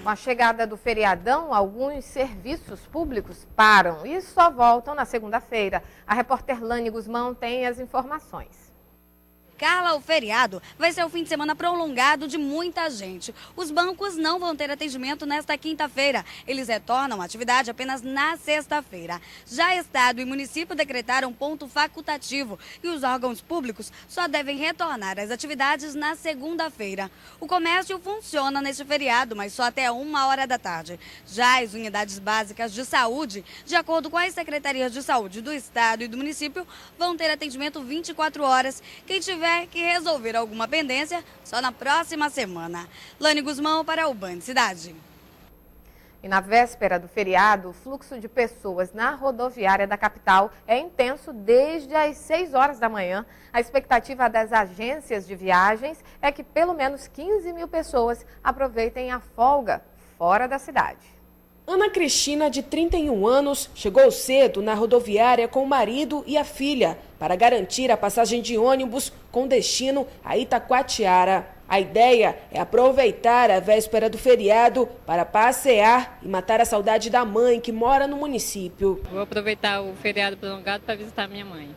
Com a chegada do feriadão, alguns serviços públicos param e só voltam na segunda-feira. A repórter Lani Guzmão tem as informações. Carla, o feriado vai ser o fim de semana prolongado de muita gente. Os bancos não vão ter atendimento nesta quinta-feira. Eles retornam à atividade apenas na sexta-feira. Já Estado e município decretaram ponto facultativo e os órgãos públicos só devem retornar às atividades na segunda-feira. O comércio funciona neste feriado, mas só até 1h da tarde. Já as unidades básicas de saúde, de acordo com as secretarias de saúde do Estado e do município, vão ter atendimento 24 horas. Quem tiver que resolver alguma pendência, só na próxima semana. Lani Guzmão para o Band Cidade. E na véspera do feriado, o fluxo de pessoas na rodoviária da capital é intenso desde as 6 horas da manhã. A expectativa das agências de viagens é que pelo menos 15 mil pessoas aproveitem a folga fora da cidade. Ana Cristina, de 31 anos, chegou cedo na rodoviária com o marido e a filha para garantir a passagem de ônibus com destino a Itacoatiara. A ideia é aproveitar a véspera do feriado para passear e matar a saudade da mãe que mora no município. Vou aproveitar o feriado prolongado para visitar minha mãe.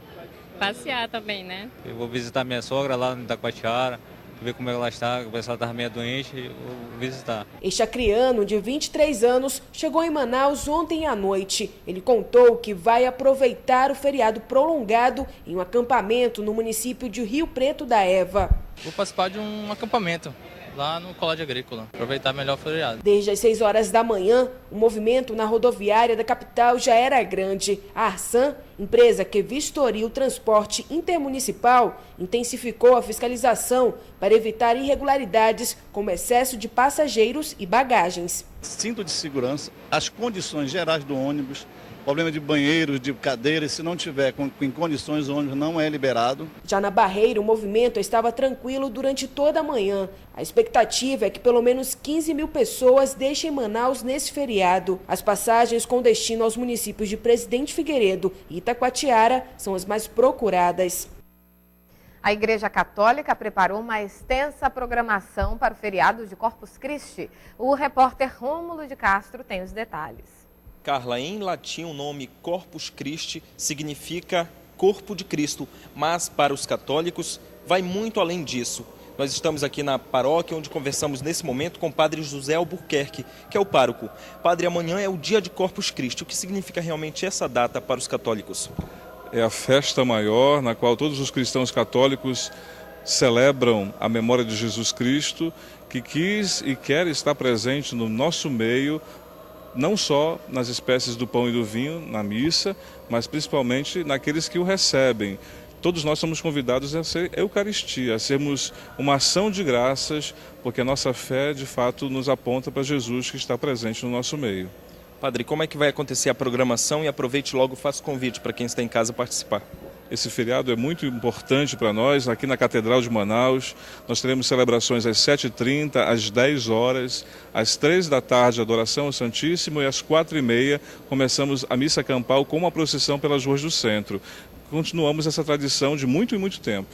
Passear também, né? Eu vou visitar minha sogra lá no Itacoatiara, ver como ela está, o pessoal estava meio doente, eu vou visitar. Este acriano, de 23 anos, chegou em Manaus ontem à noite. Ele contou que vai aproveitar o feriado prolongado em um acampamento no município de Rio Preto da Eva. Vou participar de um acampamento lá no Colégio Agrícola, aproveitar melhor o feriado. Desde as 6 horas da manhã, o movimento na rodoviária da capital já era grande. A Arsan, empresa que vistoria o transporte intermunicipal, intensificou a fiscalização para evitar irregularidades como excesso de passageiros e bagagens. Cinto de segurança, as condições gerais do ônibus, problema de banheiros, de cadeiras, se não tiver em condições, o ônibus não é liberado. Já na Barreira, o movimento estava tranquilo durante toda a manhã. A expectativa é que pelo menos 15 mil pessoas deixem Manaus nesse feriado. As passagens com destino aos municípios de Presidente Figueiredo e Itacoatiara são as mais procuradas. A Igreja Católica preparou uma extensa programação para o feriado de Corpus Christi. O repórter Rômulo de Castro tem os detalhes. Carla, em latim o nome Corpus Christi significa corpo de Cristo, mas para os católicos vai muito além disso. Nós estamos aqui na paróquia onde conversamos nesse momento com o padre José Albuquerque, que é o pároco. Padre, amanhã é o dia de Corpus Christi. O que significa realmente essa data para os católicos? É a festa maior na qual todos os cristãos católicos celebram a memória de Jesus Cristo, que quis e quer estar presente no nosso meio, não só nas espécies do pão e do vinho, na missa, mas principalmente naqueles que o recebem. Todos nós somos convidados a ser Eucaristia, a sermos uma ação de graças, porque a nossa fé, de fato, nos aponta para Jesus que está presente no nosso meio. Padre, como é que vai acontecer a programação? E aproveite logo, faça o convite para quem está em casa participar. Esse feriado é muito importante para nós. Aqui na Catedral de Manaus, nós teremos celebrações às 7h30, às 10 horas, às 3 da tarde, adoração ao Santíssimo, e às 4h30 começamos a missa campal com uma procissão pelas ruas do centro. Continuamos essa tradição de muito e muito tempo.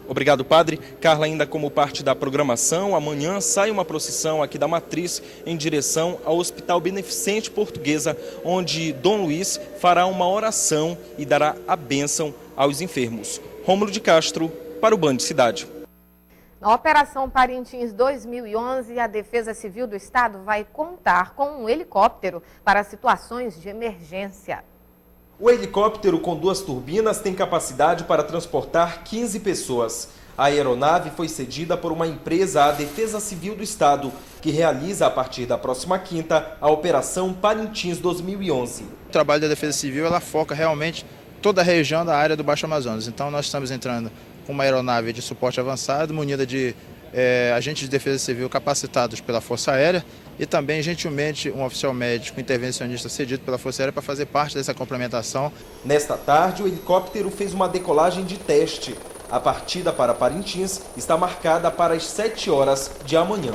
Obrigado, padre. Carla, ainda como parte da programação, amanhã sai uma procissão aqui da Matriz em direção ao Hospital Beneficente Portuguesa, onde Dom Luiz fará uma oração e dará a bênção aos enfermos. Rômulo de Castro, para o Band Cidade. Na Operação Parintins 2011, a Defesa Civil do Estado vai contar com um helicóptero para situações de emergência. O helicóptero com 2 turbinas tem capacidade para transportar 15 pessoas. A aeronave foi cedida por uma empresa à Defesa Civil do Estado, que realiza a partir da próxima quinta a Operação Parintins 2011. O trabalho da Defesa Civil ela foca realmente toda a região da área do Baixo Amazonas. Então nós estamos entrando com uma aeronave de suporte avançado, munida de agentes de defesa civil capacitados pela Força Aérea e também, gentilmente, um oficial médico intervencionista cedido pela Força Aérea para fazer parte dessa complementação. Nesta tarde, o helicóptero fez uma decolagem de teste. A partida para Parintins está marcada para as 7 horas de amanhã.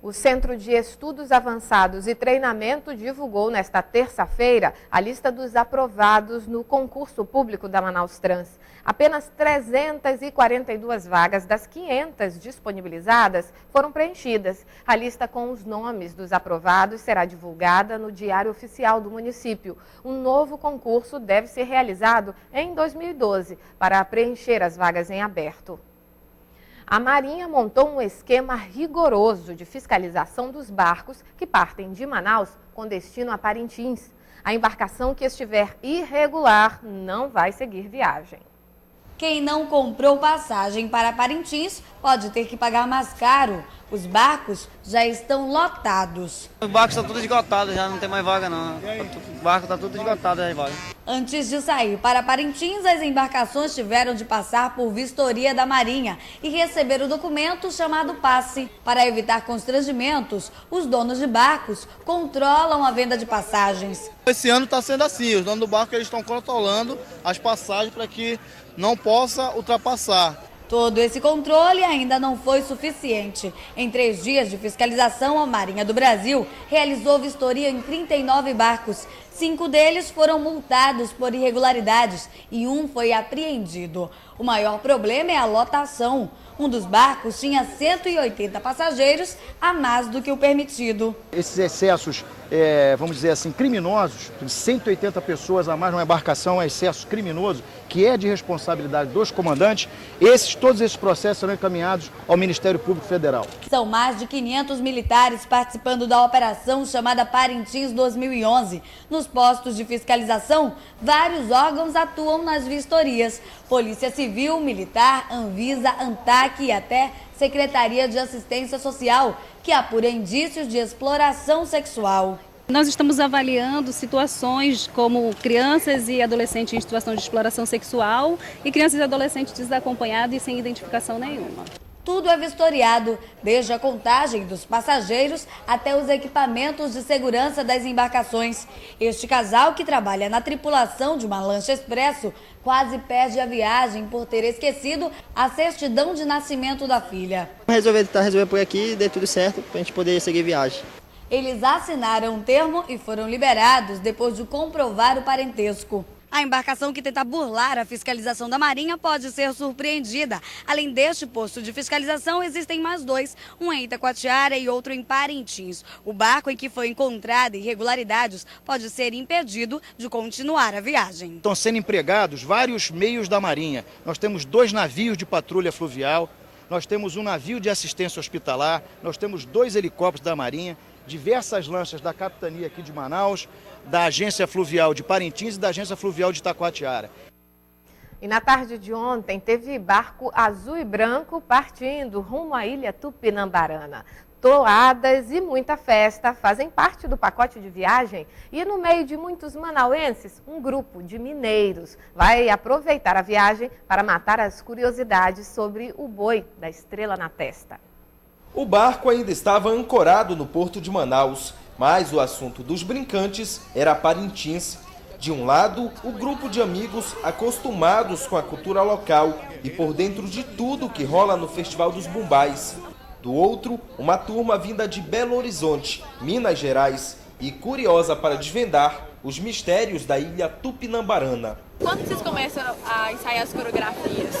O Centro de Estudos Avançados e Treinamento divulgou nesta terça-feira a lista dos aprovados no concurso público da Manaus Trans. Apenas 342 vagas das 500 disponibilizadas foram preenchidas. A lista com os nomes dos aprovados será divulgada no Diário Oficial do município. Um novo concurso deve ser realizado em 2012 para preencher as vagas em aberto. A Marinha montou um esquema rigoroso de fiscalização dos barcos que partem de Manaus com destino a Parintins. A embarcação que estiver irregular não vai seguir viagem. Quem não comprou passagem para Parintins pode ter que pagar mais caro. Os barcos já estão lotados. Os barcos estão todos esgotados, já não tem mais vaga não. O barco está tudo esgotado as vagas. Antes de sair para Parintins, as embarcações tiveram de passar por vistoria da Marinha e receber o documento chamado passe. Para evitar constrangimentos, os donos de barcos controlam a venda de passagens. Esse ano está sendo assim, os donos do barco eles estão controlando as passagens para que não possa ultrapassar. Todo esse controle ainda não foi suficiente. Em 3 dias de fiscalização, a Marinha do Brasil realizou vistoria em 39 barcos. 5 deles foram multados por irregularidades e 1 foi apreendido. O maior problema é a lotação. Um dos barcos tinha 180 passageiros a mais do que o permitido. Esses excessos, vamos dizer assim, criminosos, 180 pessoas a mais numa embarcação é excesso criminoso, que é de responsabilidade dos comandantes. Todos esses processos serão encaminhados ao Ministério Público Federal. São mais de 500 militares participando da operação chamada Parintins 2011. Nos postos de fiscalização, vários órgãos atuam nas vistorias. Polícia Civil, Militar, Anvisa, ANTAC e até Secretaria de Assistência Social, que apura indícios de exploração sexual. Nós estamos avaliando situações como crianças e adolescentes em situação de exploração sexual e crianças e adolescentes desacompanhados e sem identificação nenhuma. Tudo é vistoriado, desde a contagem dos passageiros até os equipamentos de segurança das embarcações. Este casal, que trabalha na tripulação de uma lancha expresso, quase perde a viagem por ter esquecido a certidão de nascimento da filha. Resolver por aqui e deu tudo certo para a gente poder seguir viagem. Eles assinaram um termo e foram liberados depois de comprovar o parentesco. A embarcação que tenta burlar a fiscalização da Marinha pode ser surpreendida. Além deste posto de fiscalização, existem mais 2, um em Itacoatiara e outro em Parintins. O barco em que foi encontrada irregularidades pode ser impedido de continuar a viagem. Estão sendo empregados vários meios da Marinha. Nós temos 2 navios de patrulha fluvial, nós temos um navio de assistência hospitalar, nós temos 2 helicópteros da Marinha, diversas lanchas da capitania aqui de Manaus, da Agência Fluvial de Parintins e da Agência Fluvial de Itacoatiara. E na tarde de ontem teve barco azul e branco partindo rumo à ilha Tupinambarana. Toadas e muita festa fazem parte do pacote de viagem e no meio de muitos manauenses, um grupo de mineiros vai aproveitar a viagem para matar as curiosidades sobre o boi da estrela na testa. O barco ainda estava ancorado no porto de Manaus, mas o assunto dos brincantes era Parintins. De um lado, o grupo de amigos acostumados com a cultura local e por dentro de tudo que rola no Festival dos Bumbais. Do outro, uma turma vinda de Belo Horizonte, Minas Gerais, e curiosa para desvendar os mistérios da ilha Tupinambarana. Quando vocês começam a ensaiar as coreografias?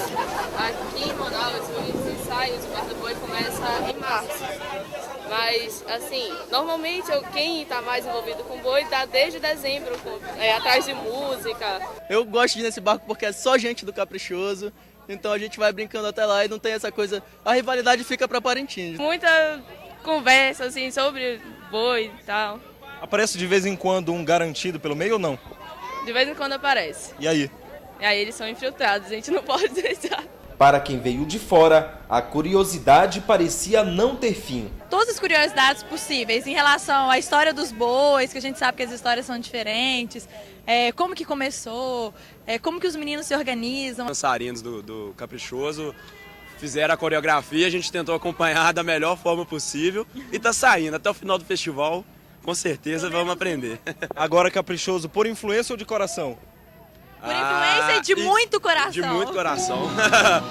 Aqui em Manaus, os ensaios do boi começam em março. Mas, assim, normalmente quem está mais envolvido com boi está desde dezembro, atrás de música. Eu gosto de ir nesse barco porque é só gente do Caprichoso, então a gente vai brincando até lá e não tem essa coisa... A rivalidade fica para Parintins. Muita conversa, assim, sobre boi e tal. Aparece de vez em quando um garantido pelo meio ou não? De vez em quando aparece. E aí? E aí eles são infiltrados, a gente não pode deixar. Para quem veio de fora, a curiosidade parecia não ter fim. Todas as curiosidades possíveis em relação à história dos bois, que a gente sabe que as histórias são diferentes, como que começou, como que os meninos se organizam. Os dançarinos do Caprichoso fizeram a coreografia, a gente tentou acompanhar da melhor forma possível e tá saindo até o final do festival. Com certeza vamos aprender. Agora, Caprichoso, por influência ou de coração? Por influência de muito coração. De muito coração.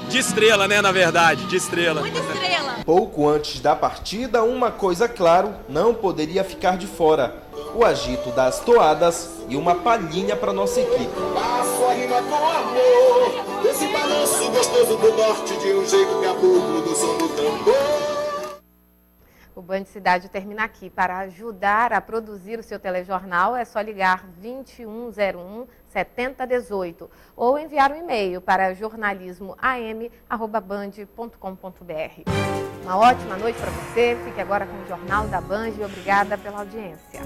De estrela, né, na verdade, de estrela. Muita estrela. Pouco antes da partida, uma coisa, claro, não poderia ficar de fora: o agito das toadas e uma palhinha para nossa equipe. Passo a rima com amor, esse balanço gostoso do norte, de um jeito caboclo do som do tambor. O Band Cidade termina aqui. Para ajudar a produzir o seu telejornal, é só ligar 2101 7018 ou enviar um e-mail para jornalismoam@band.com.br. Uma ótima noite para você. Fique agora com o Jornal da Band e obrigada pela audiência.